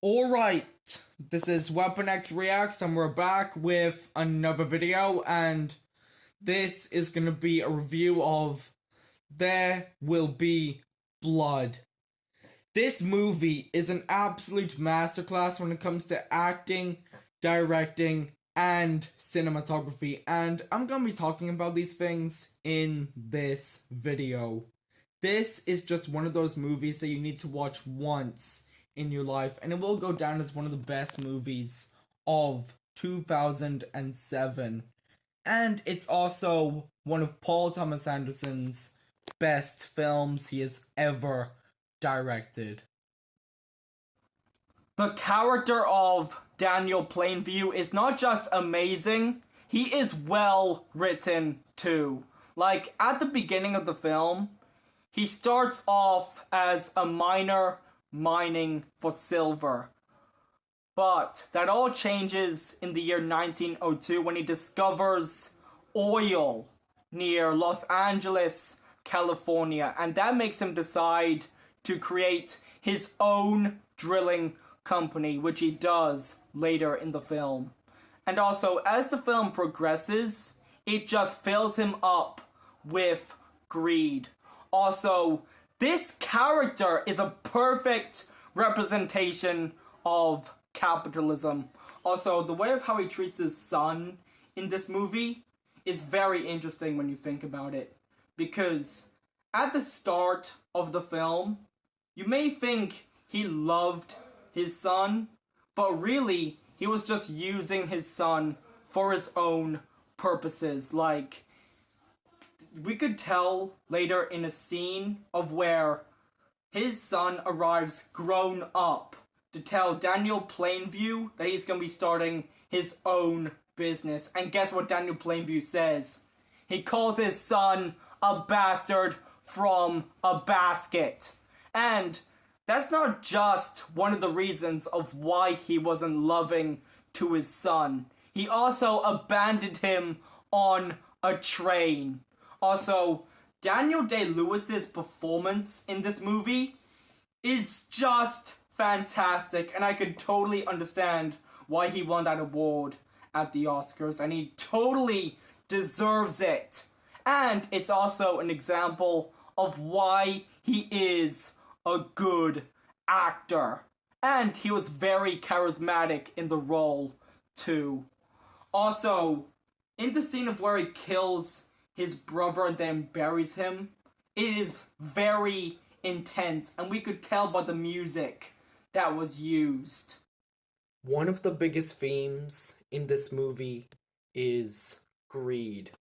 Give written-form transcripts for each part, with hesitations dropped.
Alright, this is Weapon X Reacts, and we're back with another video, and this is gonna be a review of There Will Be Blood. This movie is an absolute masterclass when it comes to acting, directing, and cinematography, and I'm gonna be talking about these things in this video. This is just one of those movies that you need to watch once in your life, and it will go down as one of the best movies of 2007. And it's also one of Paul Thomas Anderson's best films he has ever directed. The character of Daniel Plainview is not just amazing, he is well written too. Like, at the beginning of the film, he starts off as a miner mining for silver. But that all changes in the year 1902 when he discovers oil near Los Angeles, California, and that makes him decide to create his own drilling company, which he does later in the film. And also, as the film progresses, it just fills him up with greed. Also, this character is a perfect representation of capitalism. Also, the way of how he treats his son in this movie is very interesting when you think about it. Because at the start of the film, you may think he loved his son, but really, he was just using his son for his own purposes. Like, we could tell later in a scene of where his son arrives grown up to tell Daniel Plainview that he's going to be starting his own business. And guess what Daniel Plainview says? He calls his son a bastard from a basket. And that's not just one of the reasons of why he wasn't loving to his son. He also abandoned him on a train. Also, Daniel Day-Lewis's performance in this movie is just fantastic, and I could totally understand why he won that award at the Oscars, and he totally deserves it. And it's also an example of why he is a good actor. And he was very charismatic in the role, too. Also, in the scene of where he kills his brother and then buries him, it is very intense, and we could tell by the music that was used. One of the biggest themes in this movie is greed,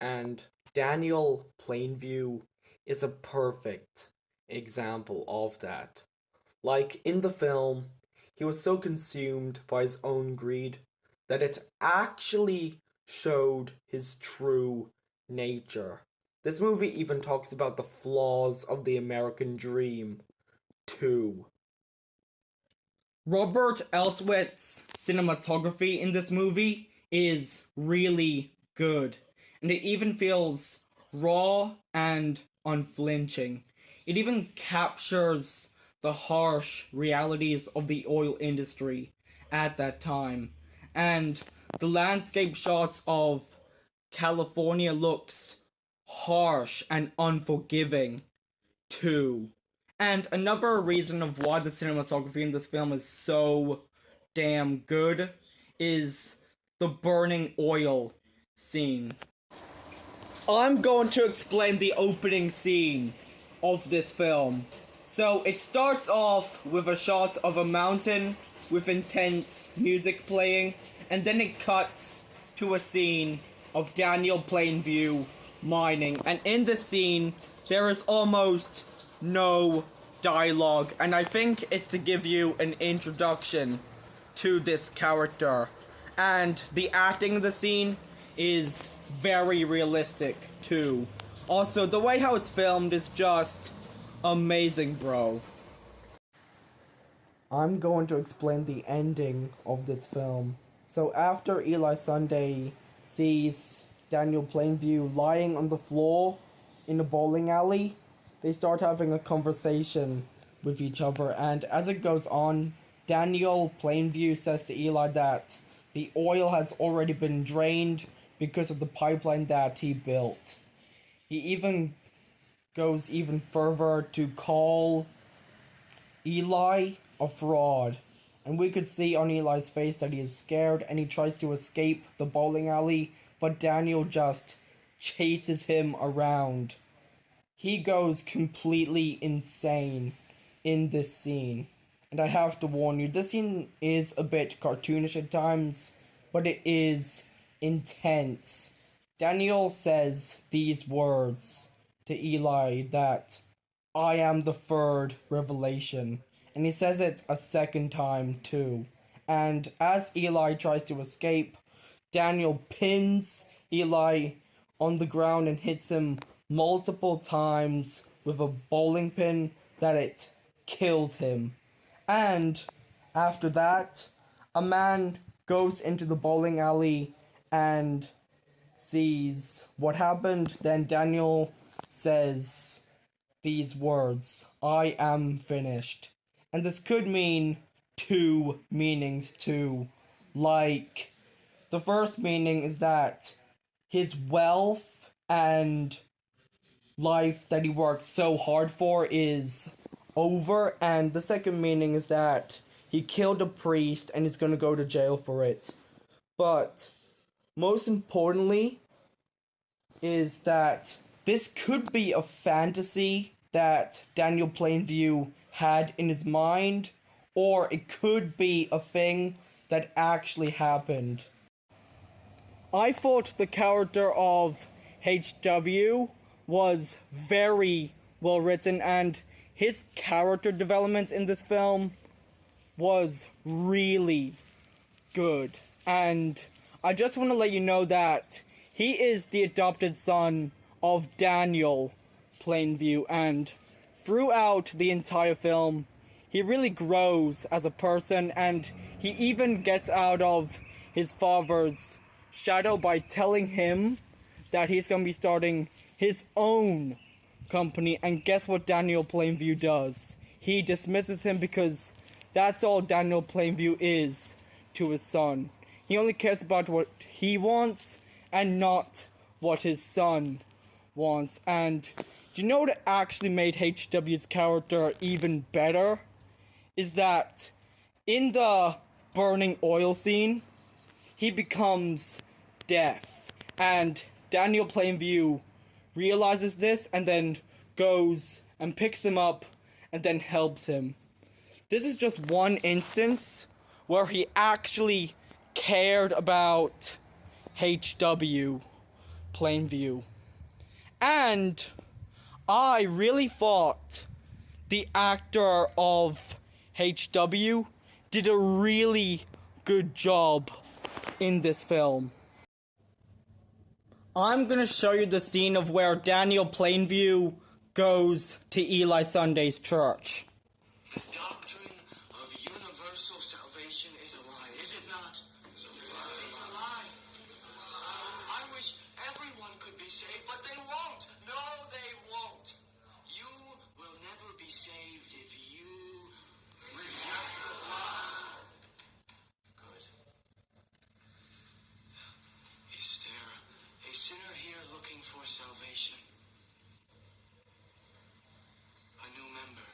and Daniel Plainview is a perfect example of that. Like, in the film, he was so consumed by his own greed that it actually showed his true nature. This movie even talks about the flaws of the American dream, too. Robert Elswit's cinematography in this movie is really good, and it even feels raw and unflinching. It even captures the harsh realities of the oil industry at that time, and the landscape shots of California looks harsh and unforgiving too. And another reason of why the cinematography in this film is so damn good is the burning oil scene. I'm going to explain the opening scene of this film. So it starts off with a shot of a mountain with intense music playing, and then it cuts to a scene of Daniel Plainview mining. And in the scene, there is almost no dialogue, and I think it's to give you an introduction to this character. And the acting in the scene is very realistic too. Also, the way how it's filmed is just amazing, bro. I'm going to explain the ending of this film. So after Eli Sunday sees Daniel Plainview lying on the floor in a bowling alley, they start having a conversation with each other, and as it goes on, Daniel Plainview says to Eli that the oil has already been drained because of the pipeline that he built. He even goes even further to call Eli a fraud. And we could see on Eli's face that he is scared and he tries to escape the bowling alley, but Daniel just chases him around. He goes completely insane in this scene. And I have to warn you, this scene is a bit cartoonish at times, but it is intense. Daniel says these words to Eli that I am the third revelation. And he says it a second time too. And as Eli tries to escape, Daniel pins Eli on the ground and hits him multiple times with a bowling pin that it kills him. And after that, a man goes into the bowling alley and sees what happened. Then Daniel says these words, I am finished. And this could mean two meanings too. Like, the first meaning is that his wealth and life that he worked so hard for is over, and the second meaning is that he killed a priest and is going to go to jail for it. But most importantly is that this could be a fantasy that Daniel Plainview had in his mind, or it could be a thing that actually happened. I thought the character of HW was very well written, and his character development in this film was really good. And I just want to let you know that he is the adopted son of Daniel Plainview, and throughout the entire film, he really grows as a person, and he even gets out of his father's shadow by telling him that he's going to be starting his own company. And guess what Daniel Plainview does? He dismisses him because that's all Daniel Plainview is to his son. He only cares about what he wants and not what his son wants. And do you know what actually made HW's character even better? Is that in the burning oil scene, he becomes deaf. And Daniel Plainview realizes this and then goes and picks him up and then helps him. This is just one instance where he actually cared about HW Plainview. And I really thought the actor of HW did a really good job in this film. I'm gonna show you the scene of where Daniel Plainview goes to Eli Sunday's church. The doctrine of universal salvation is a lie, is it not? It's a lie. I wish everyone could be saved, but they won't. No, they won't. You will never be saved if you reject the lie. Good. Is there a sinner here looking for salvation? A new member?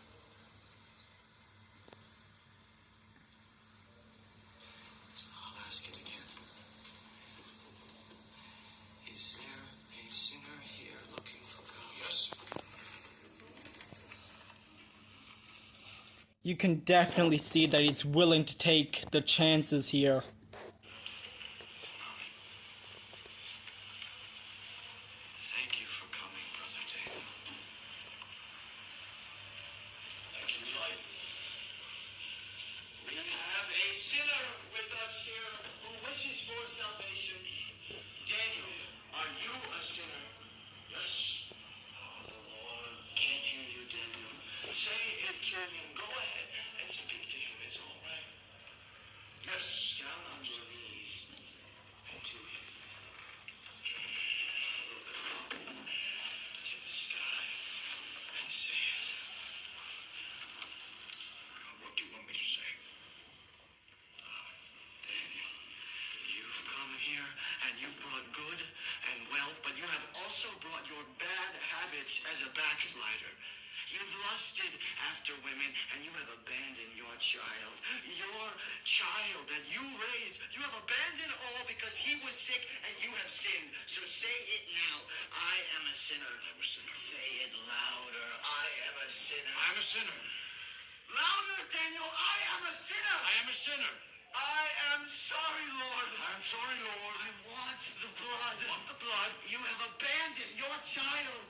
I'll ask it again. Is there a sinner here looking for God? Yes. You can definitely see that he's willing to take the chances here. Thank you for coming, Brother David. Thank you, Eli. We have a sinner with us here who wishes for salvation. Daniel, are you a sinner? Yes. Oh, the Lord can't hear you, Daniel. Say it to him. Go ahead and speak to him. It's all right. Yes, down child. Your child that you raised. You have abandoned all because he was sick and you have sinned. So say it now. I am a sinner. I'm a sinner. Say it louder. I am a sinner. I'm a sinner. Louder, Daniel. I am a sinner. I am a sinner. I am sorry, Lord. I'm sorry, Lord. I want the blood. Want the blood? You have abandoned your child.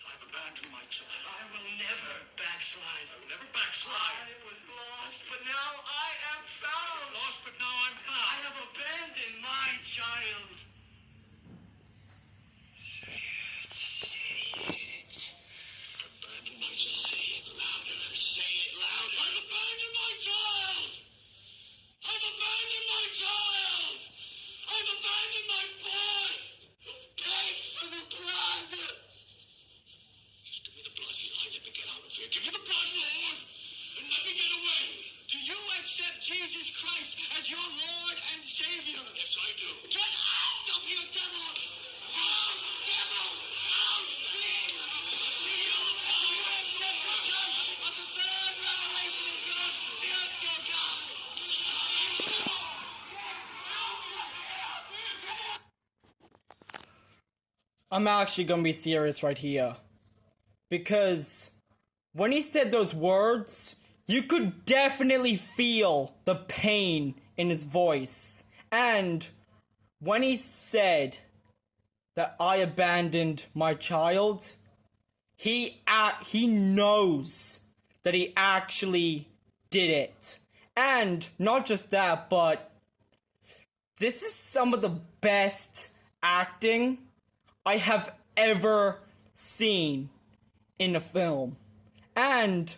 I've abandoned my child. I will never backslide. I will never backslide. I was lost, but now I am found. Lost, but now I'm found. I have abandoned my child. Say it. Abandon my child. Say it louder. Say it louder. I've abandoned my child. I've abandoned my child. I've abandoned my boy. Beg for the blood. Give me the blood, Eli. Let me get out of here. Give me the blood, Lord, and let me get away. Do you accept Jesus Christ as your Lord and Savior? Yes, I do. Get out of here, devil! Out, devil! Out, sin! Do you accept the church of the third revelation as your spiritual God? I'm actually gonna be serious right here. Because when he said those words, you could definitely feel the pain in his voice. And when he said that I abandoned my child, he knows that he actually did it. And not just that, but this is some of the best acting I have ever seen in a film. And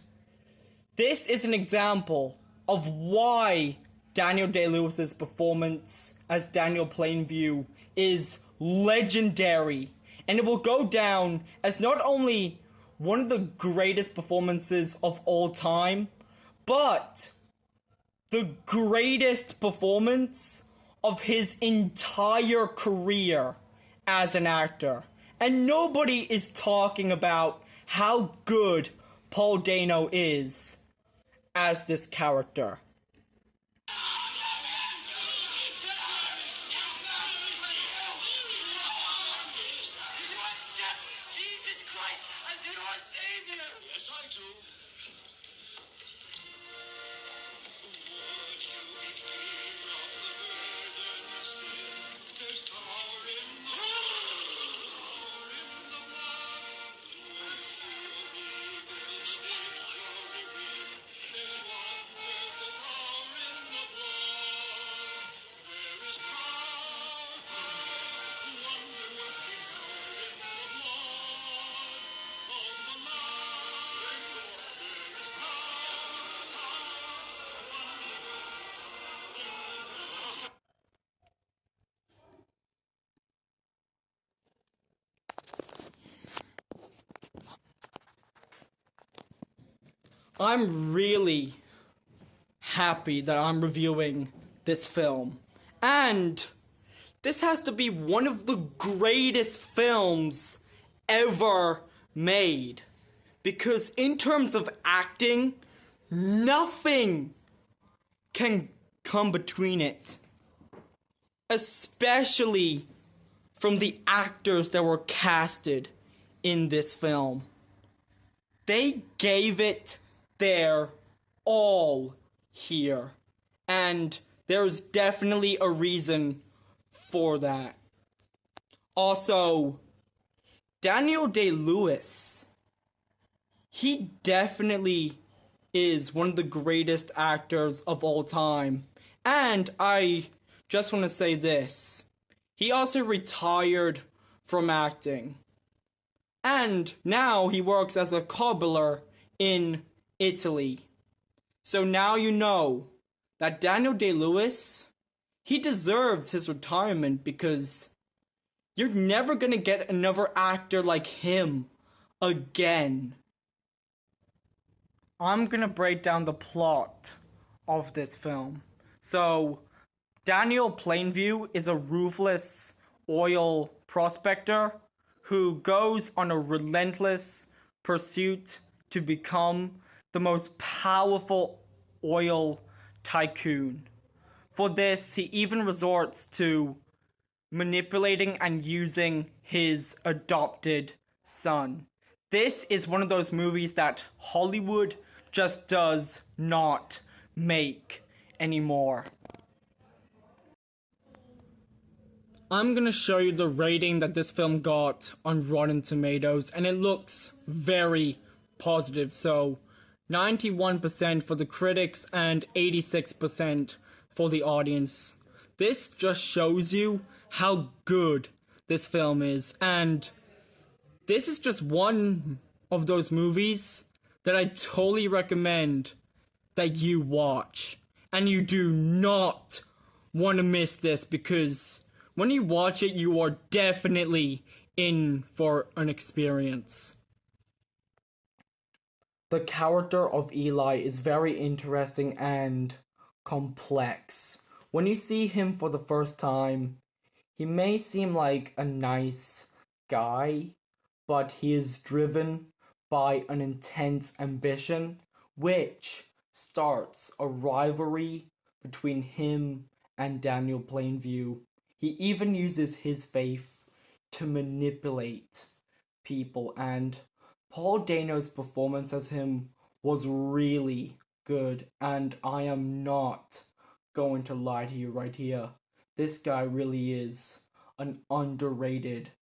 this is an example of why Daniel Day-Lewis's performance as Daniel Plainview is legendary. And it will go down as not only one of the greatest performances of all time, but the greatest performance of his entire career as an actor. And nobody is talking about how good Paul Dano is as this character. Jesus Christ as your Savior. Yes, I do. Would you be free from the burden of sin? There's power in the blood. Would you be saved or redeemed? There's wonderful power in the blood. There is power, wonder-working power in the blood of the Lamb. There is I'm really happy that I'm reviewing this film. And this has to be one of the greatest films ever made. Because in terms of acting, nothing can come between it. Especially from the actors that were casted in this film. They gave it their all here. And there's definitely a reason for that. Also, Daniel Day-Lewis, he definitely is one of the greatest actors of all time. And I just want to say this. He also retired from acting. And now he works as a cobbler in Italy. So now you know that Daniel Day-Lewis, he deserves his retirement because you're never gonna get another actor like him again. I'm gonna break down the plot of this film. So, Daniel Plainview is a ruthless oil prospector who goes on a relentless pursuit to become the most powerful oil tycoon. For this, he even resorts to manipulating and using his adopted son. This is one of those movies that Hollywood just does not make anymore. I'm gonna show you the rating that this film got on Rotten Tomatoes, and it looks very positive. So 91% for the critics and 86% for the audience. This just shows you how good this film is, and this is just one of those movies that I totally recommend that you watch. And you do not want to miss this, because when you watch it, you are definitely in for an experience. The character of Eli is very interesting and complex. When you see him for the first time, he may seem like a nice guy, but he is driven by an intense ambition, which starts a rivalry between him and Daniel Plainview. He even uses his faith to manipulate people, and Paul Dano's performance as him was really good, and I am not going to lie to you right here. This guy really is an underrated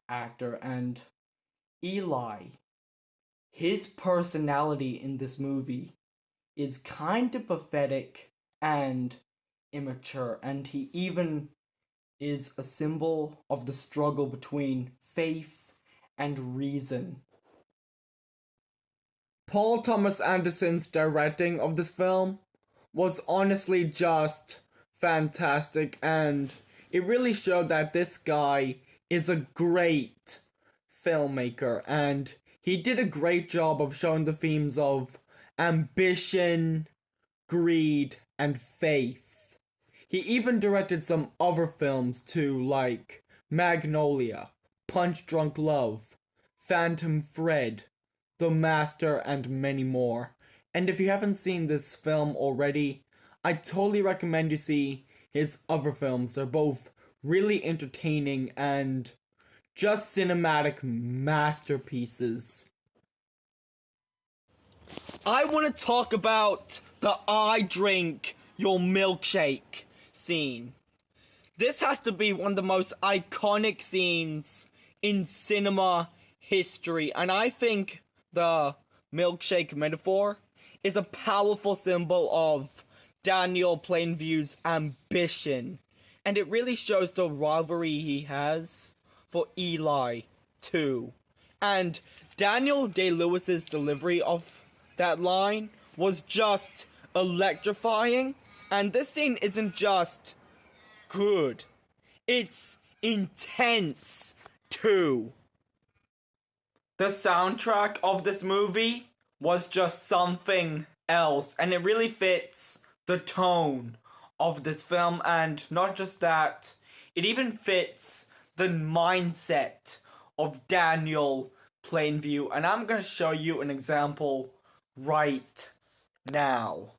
actor, and Eli, his personality in this movie is kind of pathetic and immature, and he even is a symbol of the struggle between faith and reason. Paul Thomas Anderson's directing of this film was honestly just fantastic, and it really showed that this guy is a great filmmaker, and he did a great job of showing the themes of ambition, greed, and faith. He even directed some other films too, like Magnolia, Punch Drunk Love, Phantom Thread, The Master, and many more. And if you haven't seen this film already, I totally recommend you see his other films. They're both really entertaining and just cinematic masterpieces. I want to talk about the I drink your milkshake scene. This has to be one of the most iconic scenes in cinema history, and I think the milkshake metaphor is a powerful symbol of Daniel Plainview's ambition, and it really shows the rivalry he has for Eli too. And Daniel Day-Lewis's delivery of that line was just electrifying, and this scene isn't just good, it's intense too. The soundtrack of this movie was just something else, and it really fits the tone of this film, and not just that, it even fits the mindset of Daniel Plainview, and I'm gonna show you an example right now.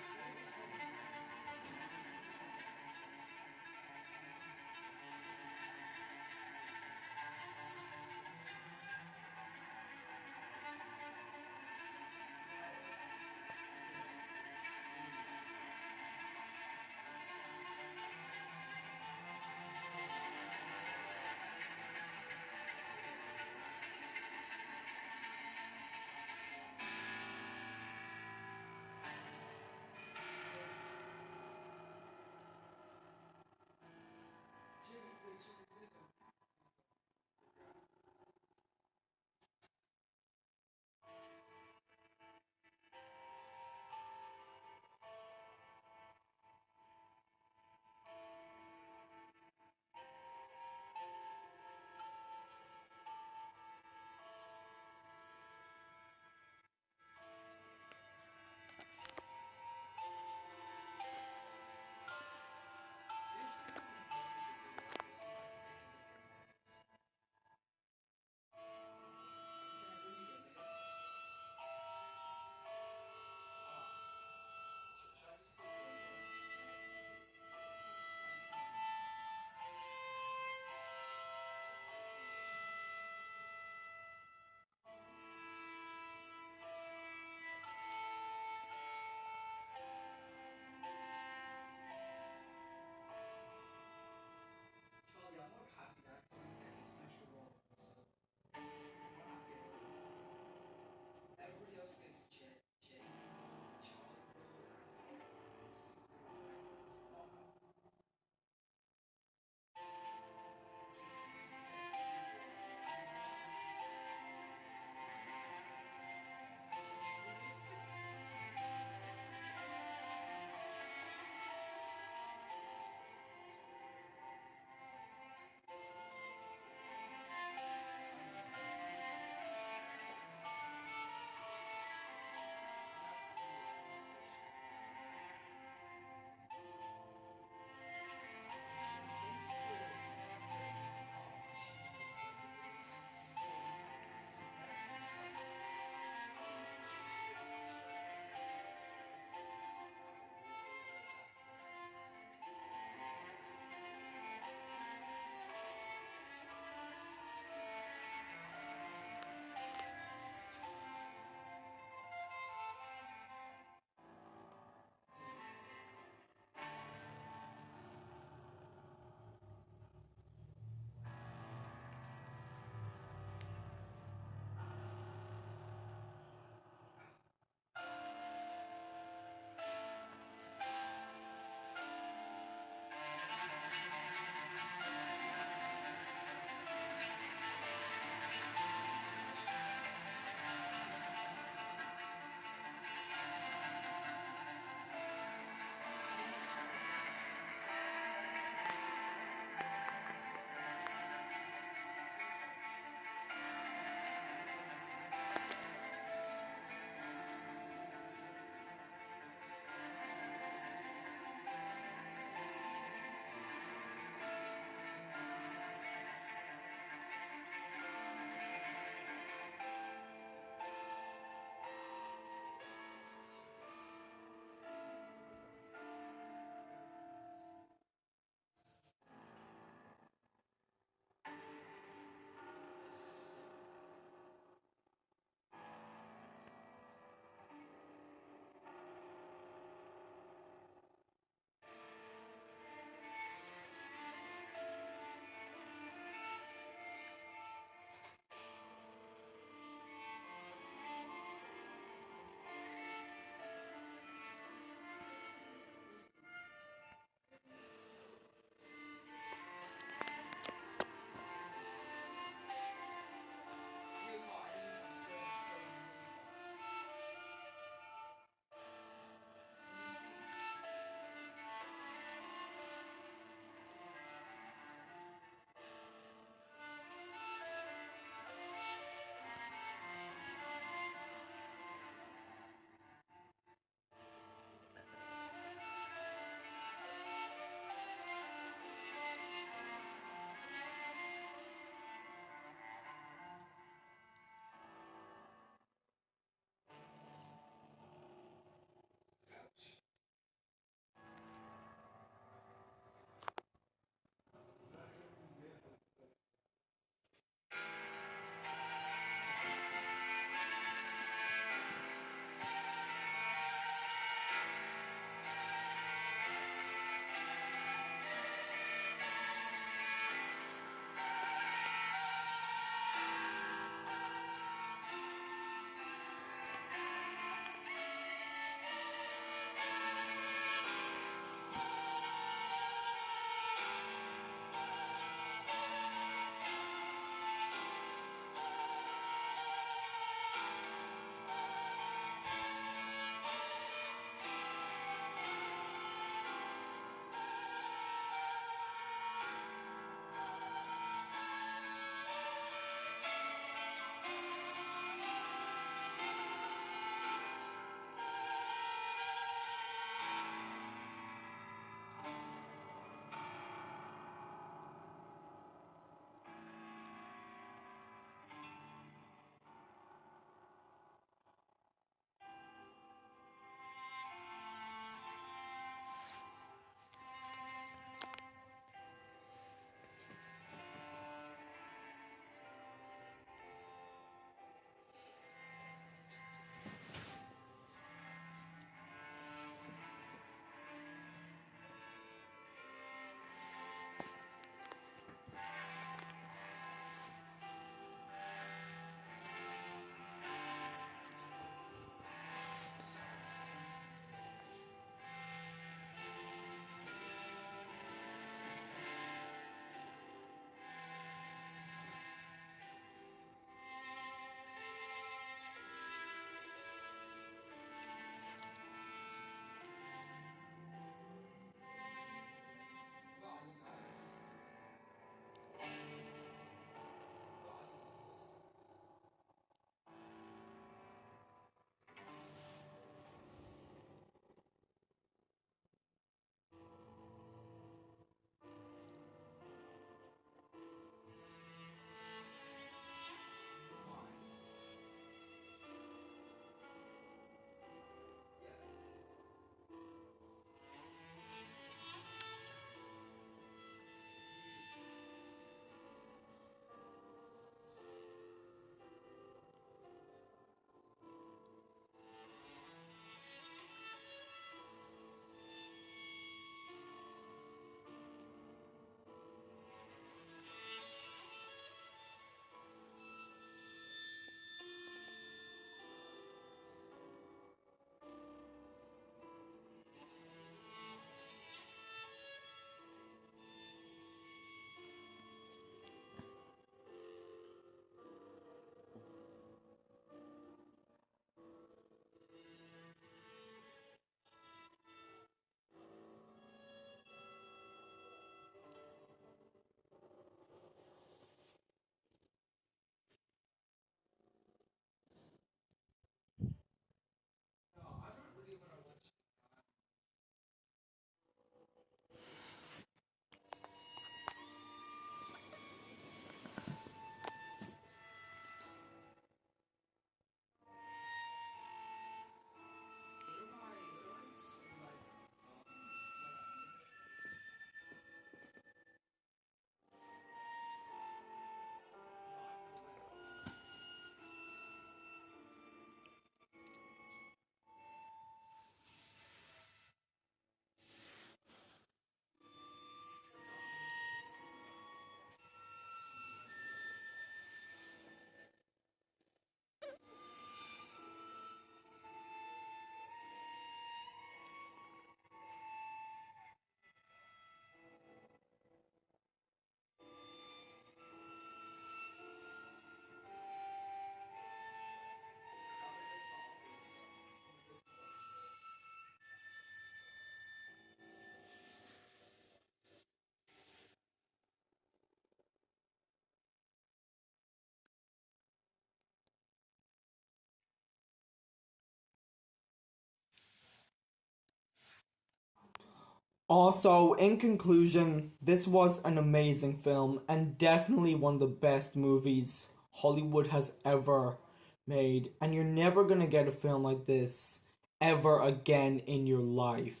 Also, in conclusion, this was an amazing film and definitely one of the best movies Hollywood has ever made. And you're never gonna get a film like this ever again in your life.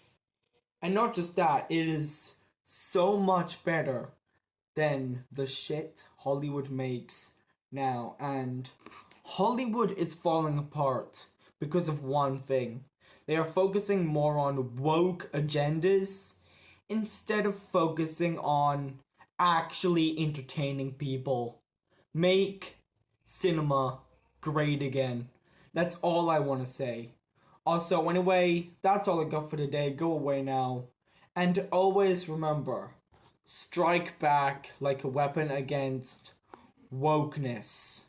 And not just that, it is so much better than the shit Hollywood makes now. And Hollywood is falling apart because of one thing. They are focusing more on woke agendas instead of focusing on actually entertaining people. Make cinema great again. That's all I want to say. Also, anyway, that's all I got for today. Go away now. And always remember, strike back like a weapon against wokeness.